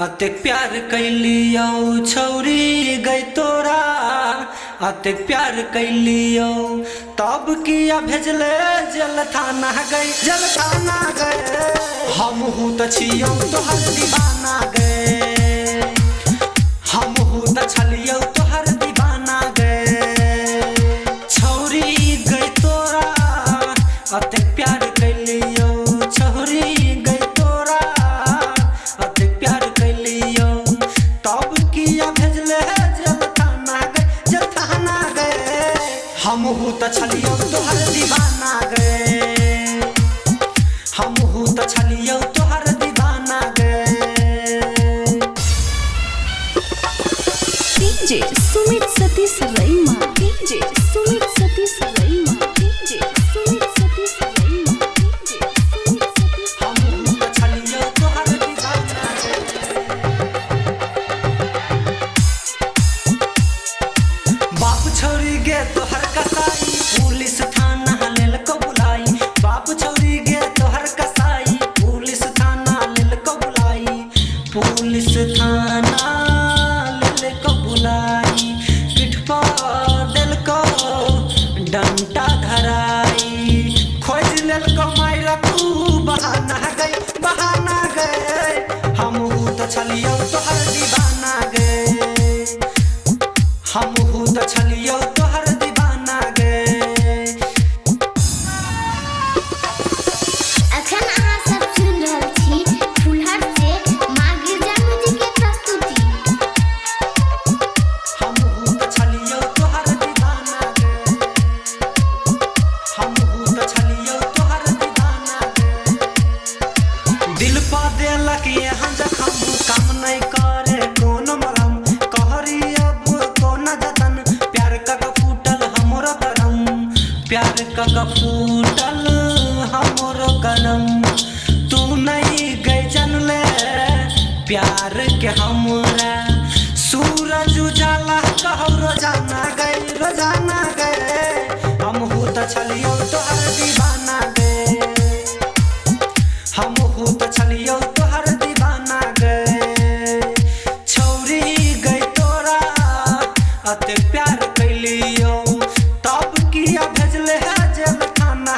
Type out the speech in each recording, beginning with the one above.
अते प्यार कैलियो छौरी गई तोरा अते प्यार कैलियो तब किया भेजले जल थाना गए हम हूँ त छियो तोहर दीवाना गए हम हूँ त छलियो तोहर दीवाना गए छौरी गई तोरा अते प्यार कैलियो छौरी गई तोरा अते प्यार कैलियो तब किया भेजले जल थाना गए हम हूँ त छलियो तोहर दीवाना गए हम हूँ त छलियो तोहर दीवाना गए। DJ Sumit Satish रईमा DJ Sumit Satish रईमा DJ Sumit Satish रईमा DJ Sumit Satish हम हूँ त छलियो तोहर दीवाना गए। बाप छौरी गे तोहर कसाई पुलिस थाना लेल को बुलाई बाप छौरी गे तोहर कसाई पुलिस थाना लेल को बुलाई पुलिस थाना लेल को बुलाई पीठ पर दिल को डंटा धराई खोज लेल को मायरा तू बहाना गए हम हूँ त छलियो तोहर दीवाना गए हम हूँ त छलियो तोहर दीवाना गए। अखन अहाँ सब सुन रहल छी फुलहर से माँ गिरजा म्यूजिक के प्रस्तुति। हम हूँ त छलियो तोहर दीवाना गए हम हूँ त छलियो तोहर दीवाना गए। दिल पा देलक यहाँ जखम काम नहीं करे कोनो मरम कहरी अब कोना जतन प्यार का फूटल हमरो करम प्यार का फूटल हमरो करम तू नहीं गई जनले प्यार के हमरा सूरज उजाला कहो रोजाना गए हम हूँ त छलियो तोहर दीवाना गए हम हूँ त छलियो तोहर दीवाना गए छौरी गई तोरा अते प्यार कैलियो तब किया भेजले जल थाना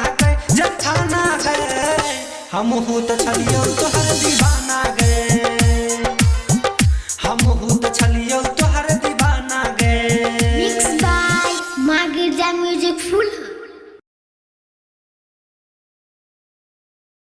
गए हम हूँ त छलियो तोहर